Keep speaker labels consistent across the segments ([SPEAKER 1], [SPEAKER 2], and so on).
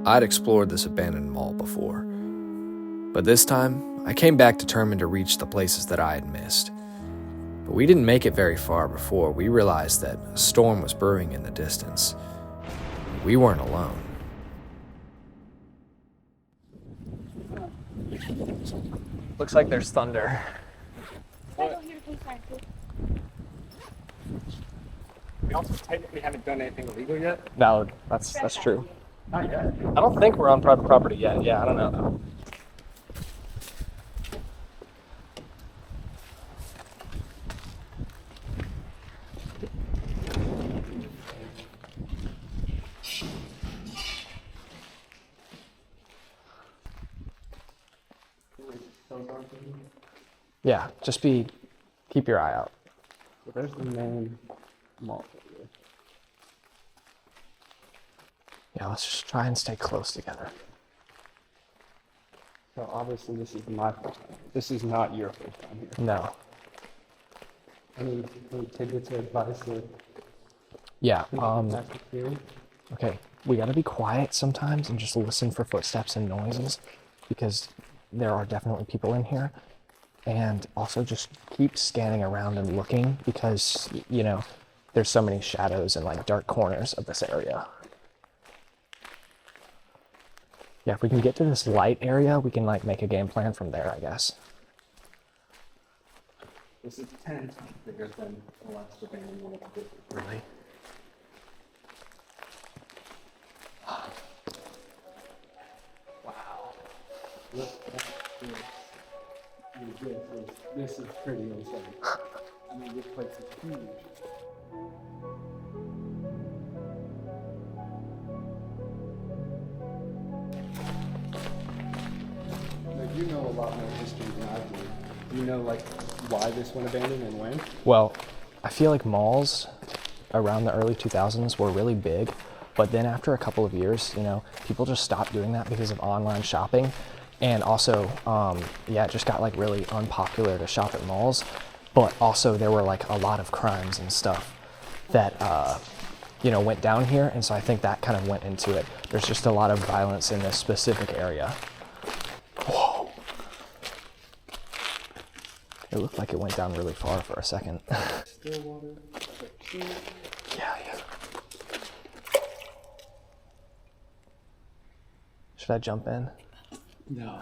[SPEAKER 1] I'd explored this abandoned mall before, but this time I came back determined to reach the places that I had missed. But we didn't make it very far before we realized that a storm was brewing in the distance. We weren't alone.
[SPEAKER 2] Looks like there's thunder.
[SPEAKER 3] We also technically haven't done anything illegal yet.
[SPEAKER 2] No, that's true.
[SPEAKER 3] Not yet.
[SPEAKER 2] I don't think we're on private property yet. Yeah, I don't know. Yeah, just keep your eye out.
[SPEAKER 3] So there's the main mall.
[SPEAKER 2] Yeah, let's just try and stay close together.
[SPEAKER 3] So obviously this is my first time. This is not your first time here.
[SPEAKER 2] No.
[SPEAKER 3] Any tidbits or advice or
[SPEAKER 2] Yeah,
[SPEAKER 3] theory?
[SPEAKER 2] okay, we gotta be quiet sometimes and just listen for footsteps and noises because there are definitely people in here. And also just keep scanning around and looking because, you know, there's so many shadows and like dark corners of this area. Yeah, if we can get to this light area, we can like make a game plan from there, I guess.
[SPEAKER 3] This is 10 times bigger than the last abandoned one.
[SPEAKER 2] Really?
[SPEAKER 3] Wow. This is pretty insane. I mean, this place is huge. Now, you know a lot more history than I do. Do you know, like, why this went abandoned and when?
[SPEAKER 2] Well, I feel like malls around the early 2000s were really big, but then after a couple of years, you know, people just stopped doing that because of online shopping. And also, yeah, it just got like really unpopular to shop at malls, but also there were like a lot of crimes and stuff that, you know, went down here. And so I think that kind of went into it. There's just a lot of violence in this specific area. Whoa. It looked like it went down really far for a second.
[SPEAKER 3] Stillwater.
[SPEAKER 2] Yeah. Should I jump in?
[SPEAKER 3] No.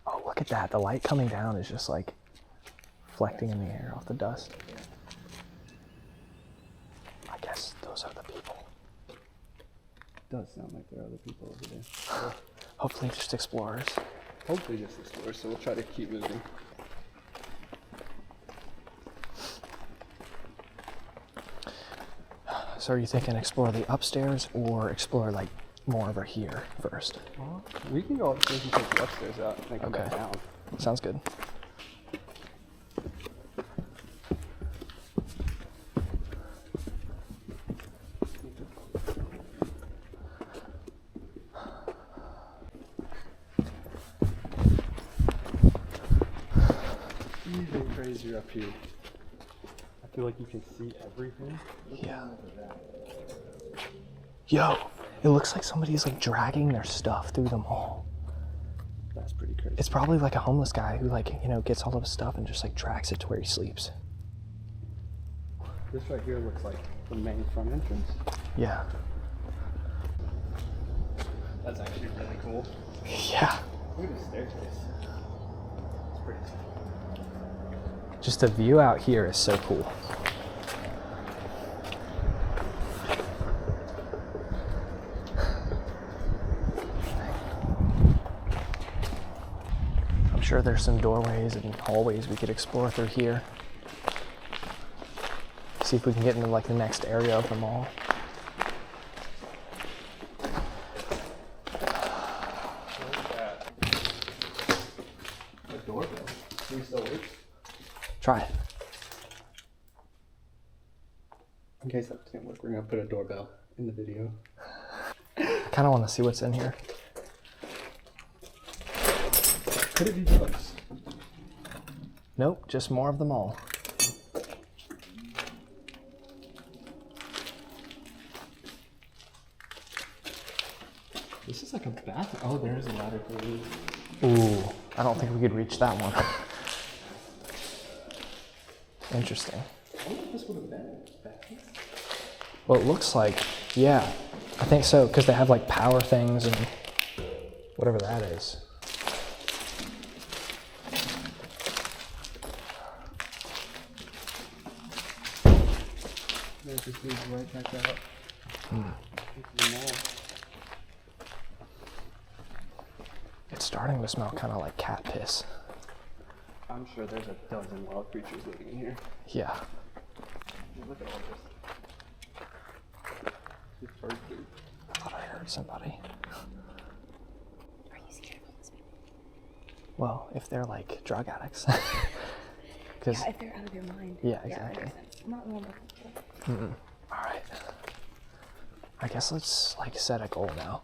[SPEAKER 2] Oh, look at that. The light coming down is just like reflecting in the air off the dust. I guess those are the people.
[SPEAKER 3] Does sound like there are other people over there.
[SPEAKER 2] Hopefully just explorers.
[SPEAKER 3] Hopefully just explorers, so we'll try to keep moving.
[SPEAKER 2] So are you thinking explore the upstairs or explore like more over here first?
[SPEAKER 3] Well, we can go upstairs and take the upstairs out and then come back down.
[SPEAKER 2] Sounds good.
[SPEAKER 3] Even crazier up here. I feel like you can see everything.
[SPEAKER 2] Yeah. Yo, it looks like somebody's like dragging their stuff through the mall.
[SPEAKER 3] That's pretty crazy.
[SPEAKER 2] It's probably like a homeless guy who like, you know, gets all of his stuff and just like drags it to where he sleeps.
[SPEAKER 3] This right here looks like the main front entrance.
[SPEAKER 2] Yeah.
[SPEAKER 3] That's actually really cool.
[SPEAKER 2] Yeah.
[SPEAKER 3] Look at the staircase. It's pretty cool.
[SPEAKER 2] Just the view out here is so cool. I'm sure there's some doorways and hallways we could explore through here. See if we can get into like the next area of the mall.
[SPEAKER 3] A doorbell. Do we still wait?
[SPEAKER 2] Try it.
[SPEAKER 3] In case that doesn't work, we're gonna put a doorbell in the video.
[SPEAKER 2] I kind of want to see what's in here.
[SPEAKER 3] Could it be close?
[SPEAKER 2] Nope, just more of the mall.
[SPEAKER 3] This is like a bathroom. Oh, there's a ladder for me.
[SPEAKER 2] Ooh, I don't think we could reach that one. Interesting.
[SPEAKER 3] I wonder if this would have been a bathroom.
[SPEAKER 2] Well, it looks like, yeah, I think so, because they have like power things and whatever that is.
[SPEAKER 3] It just leads right back out. Into the mall.
[SPEAKER 2] It's starting to smell kind of like cat piss.
[SPEAKER 3] I'm sure there's a dozen wild creatures living in here.
[SPEAKER 2] Yeah.
[SPEAKER 3] Look at all this. This bird food.
[SPEAKER 2] I thought I heard somebody.
[SPEAKER 4] Are you scared of homeless people?
[SPEAKER 2] Well, if they're like drug addicts.
[SPEAKER 4] Yeah,
[SPEAKER 2] Because,
[SPEAKER 4] if they're out of their mind.
[SPEAKER 2] yeah,
[SPEAKER 4] that
[SPEAKER 2] exactly.
[SPEAKER 4] makes sense. I'm not one of those people.
[SPEAKER 2] All right. I guess let's like set a goal now.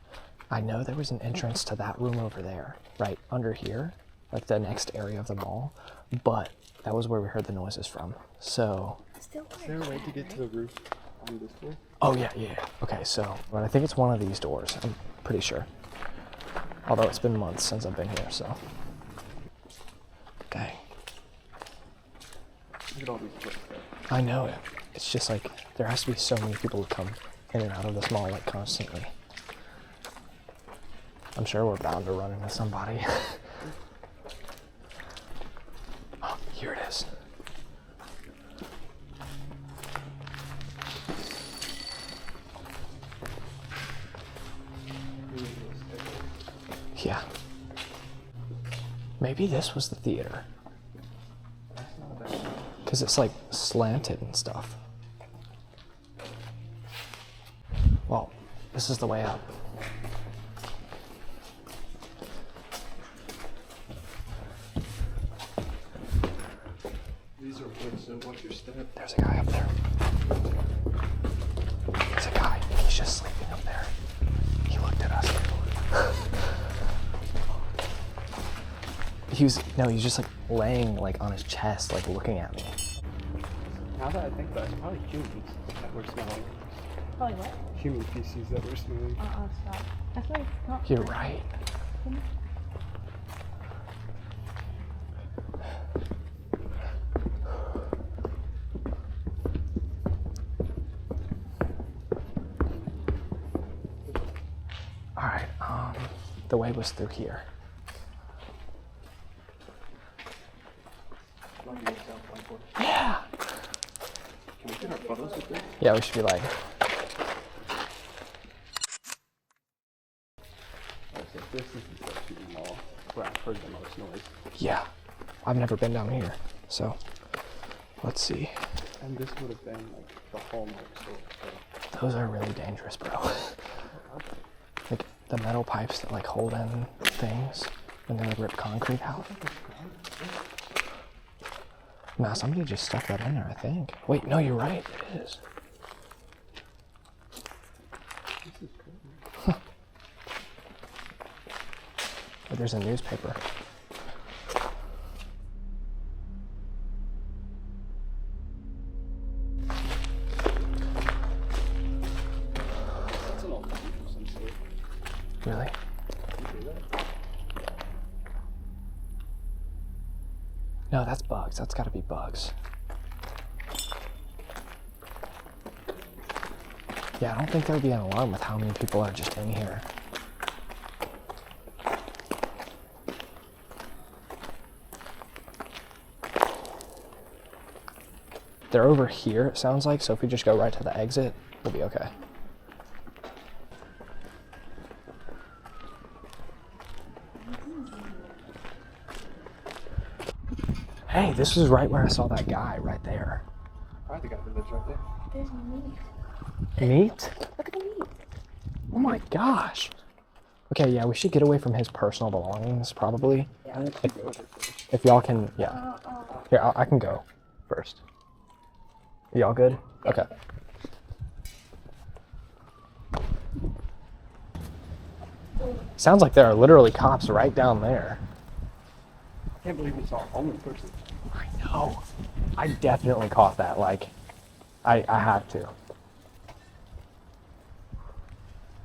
[SPEAKER 2] I know there was an entrance to that room over there, right under here, like the next area of the mall, but that was where we heard the noises from. So,
[SPEAKER 4] Still
[SPEAKER 3] Is there a way to get to the roof on this floor?
[SPEAKER 2] oh yeah. Okay, so, but I think it's one of these doors. I'm pretty sure. Although it's been months since I've been here, so. Dang.
[SPEAKER 3] Look at all these books there.
[SPEAKER 2] I know it. It's just like there has to be so many people who come in and out of this mall like constantly. I'm sure we're bound to run into somebody. Oh, here it is. Yeah. Maybe this was the theater. Because it's like slanted and stuff. Well, this is the way up.
[SPEAKER 3] These are books, so watch your step.
[SPEAKER 2] There's a guy up there. There's a guy. He's just sleeping up there. He looked at us. He was just like laying like on his chest, like looking at me.
[SPEAKER 3] Now that I think about it, it's probably humans that we're smelling.
[SPEAKER 4] Probably what?
[SPEAKER 3] Human feces that we're smelling.
[SPEAKER 4] Stop. That's why it's not.
[SPEAKER 2] You're right. All right. The way was through here. Yeah.
[SPEAKER 3] Can we get our photos with this?
[SPEAKER 2] Yeah, we should be like.
[SPEAKER 3] So this is the Regency Mall where I've heard the most noise.
[SPEAKER 2] Yeah. I've never been down here, so let's see.
[SPEAKER 3] And this would have been like the hallmark store. So.
[SPEAKER 2] Those are really dangerous, bro. Like the metal pipes that like hold in things when they like rip concrete out. Nah, somebody just stuck that in there, I think. Wait, no, you're right. It is. Huh. But there's a newspaper.
[SPEAKER 3] That's an old one of some sort.
[SPEAKER 2] Really?
[SPEAKER 3] You see that?
[SPEAKER 2] No, that's bugs. That's gotta be bugs. Yeah, I don't think there'd be an alarm with how many people are just in here. They're over here, it sounds like, so if we just go right to the exit, we'll be okay. Hey, this is right where I saw that guy, right there.
[SPEAKER 3] Probably the guy that lives right there.
[SPEAKER 4] There's meat.
[SPEAKER 2] Meat?
[SPEAKER 4] Look at the meat.
[SPEAKER 2] Oh my gosh. Okay, yeah, we should get away from his personal belongings, probably.
[SPEAKER 4] Yeah.
[SPEAKER 2] If y'all can, yeah. Here, I can go first. Y'all good? Okay. Sounds like there are literally cops right down there.
[SPEAKER 3] I can't believe we saw a homeless person.
[SPEAKER 2] I know. I definitely caught that. Like, I have to.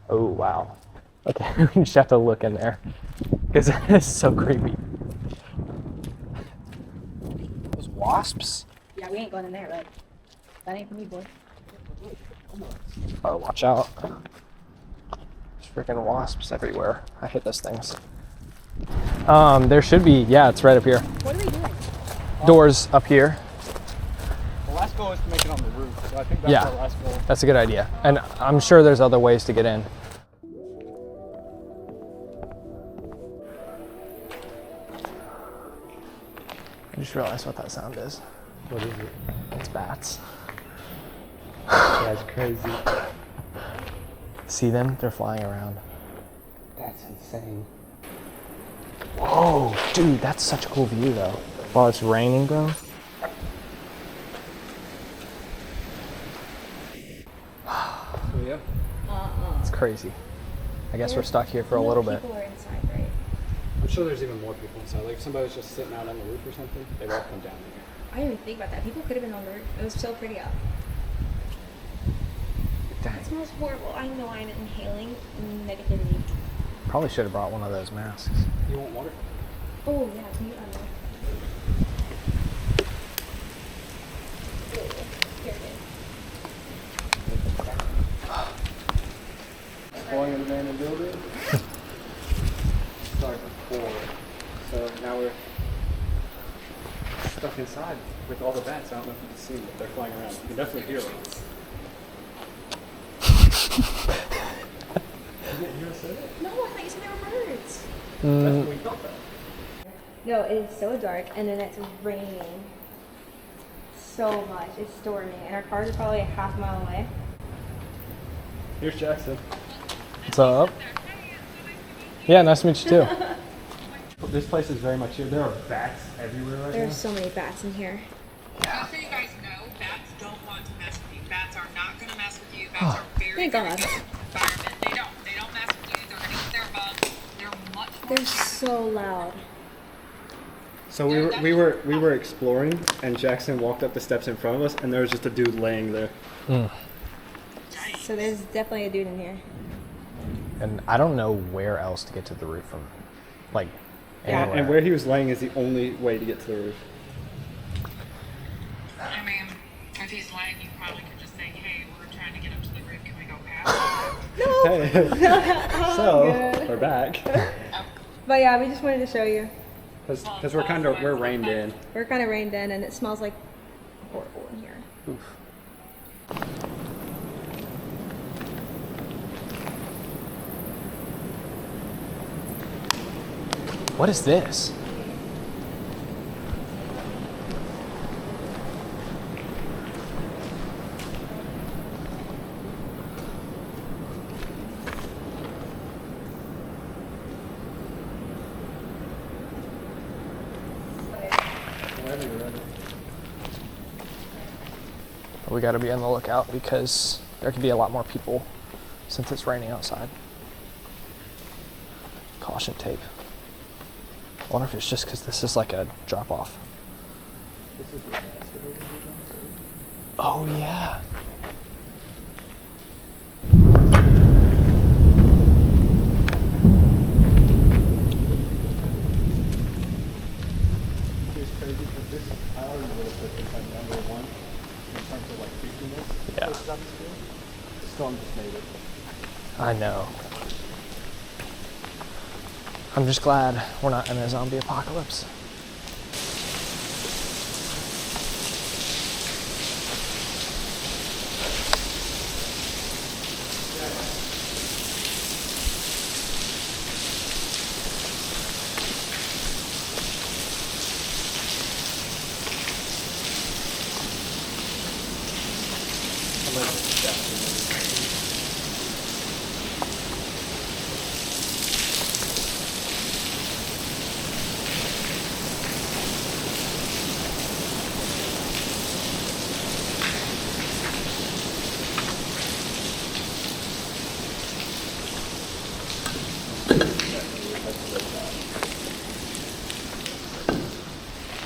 [SPEAKER 2] Oh, wow. Okay, we just have to look in there because it's so creepy. Those wasps?
[SPEAKER 4] Yeah, we ain't going in there, but that ain't for me, boy.
[SPEAKER 2] Oh, watch out. There's freaking wasps everywhere. I hate those things. There should be, yeah, it's right up here.
[SPEAKER 4] What are we doing?
[SPEAKER 2] Doors up here.
[SPEAKER 3] The last goal is to make it on the roof, so I think that's
[SPEAKER 2] Yeah.
[SPEAKER 3] our last goal.
[SPEAKER 2] That's a good idea. And I'm sure there's other ways to get in. I just realized what that sound is.
[SPEAKER 3] What is it?
[SPEAKER 2] It's bats.
[SPEAKER 3] That's crazy.
[SPEAKER 2] See them? They're flying around.
[SPEAKER 3] That's insane.
[SPEAKER 2] Whoa, dude, that's such a cool view though. While it's raining, bro.
[SPEAKER 3] So yeah.
[SPEAKER 2] It's crazy. I guess we're stuck here for a little bit.
[SPEAKER 4] People are inside, right?
[SPEAKER 3] I'm sure there's even more people inside. Like if somebody was just sitting out on the roof or something, they'd all come down here.
[SPEAKER 4] I didn't even think about that. People could have been on the roof. It was so pretty out. It smells horrible. I know I'm inhaling negativity.
[SPEAKER 2] Probably should have brought one of those masks.
[SPEAKER 3] You want water?
[SPEAKER 4] Oh, yeah, can you unlock? Here it is.
[SPEAKER 3] Falling in the abandoned building. Start before. So now we're stuck inside with all the bats. I don't know if you can see them, but they're flying around. You can definitely hear them. You didn't hear us say that?
[SPEAKER 4] No, I thought you said they were birds.
[SPEAKER 3] That's what we thought that.
[SPEAKER 4] No, it is so dark, and then it's raining so much. It's storming, and our cars are probably a half mile away.
[SPEAKER 3] Here's Jackson.
[SPEAKER 2] What's up? Yeah, nice to meet you too.
[SPEAKER 3] This place is very much here. There are bats everywhere right now.
[SPEAKER 4] There's so many bats in here.
[SPEAKER 5] Just so you guys know, bats don't want to mess with you. Bats are not going to mess with you. Bats are very,
[SPEAKER 4] Thank
[SPEAKER 5] very
[SPEAKER 4] God.
[SPEAKER 5] good environment. They don't mess with you. They're going to eat their bugs. They're much more
[SPEAKER 4] They're so loud.
[SPEAKER 3] So we were exploring, and Jackson walked up the steps in front of us, and there was just a dude laying there.
[SPEAKER 4] So there's definitely a dude in here.
[SPEAKER 2] And I don't know where else to get to the roof from. Like,
[SPEAKER 4] Yeah.
[SPEAKER 2] anywhere.
[SPEAKER 3] And where he was laying is the only way to get to the roof.
[SPEAKER 5] I mean, if he's lying, you probably could just say, hey, we're trying to get up to the roof. Can we go past?
[SPEAKER 3] Hey. So
[SPEAKER 4] good.
[SPEAKER 3] we're back
[SPEAKER 4] But yeah, we just wanted to show you.
[SPEAKER 3] because we're reined in.
[SPEAKER 4] We're kind of rained in, and it smells like horrible in here.
[SPEAKER 2] What is this? We got to be on the lookout because there could be a lot more people since it's raining outside. Caution tape. I wonder if it's just because this is like a drop off. Oh yeah.
[SPEAKER 3] It's crazy because this I already would have put this like number one in terms of like creepiness.
[SPEAKER 2] Yeah.
[SPEAKER 3] This atmosphere. The storm just made it.
[SPEAKER 2] I know. I'm just glad we're not in a zombie apocalypse.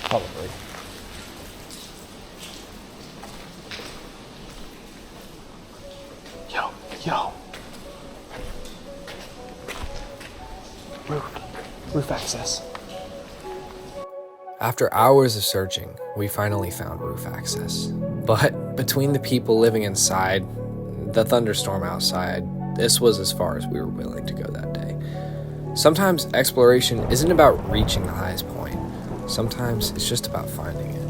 [SPEAKER 2] Probably. Yo. Roof access.
[SPEAKER 1] After hours of searching, we finally found roof access. But between the people living inside, the thunderstorm outside, this was as far as we were willing to go that day. Sometimes exploration isn't about reaching the highest point. Sometimes it's just about finding it.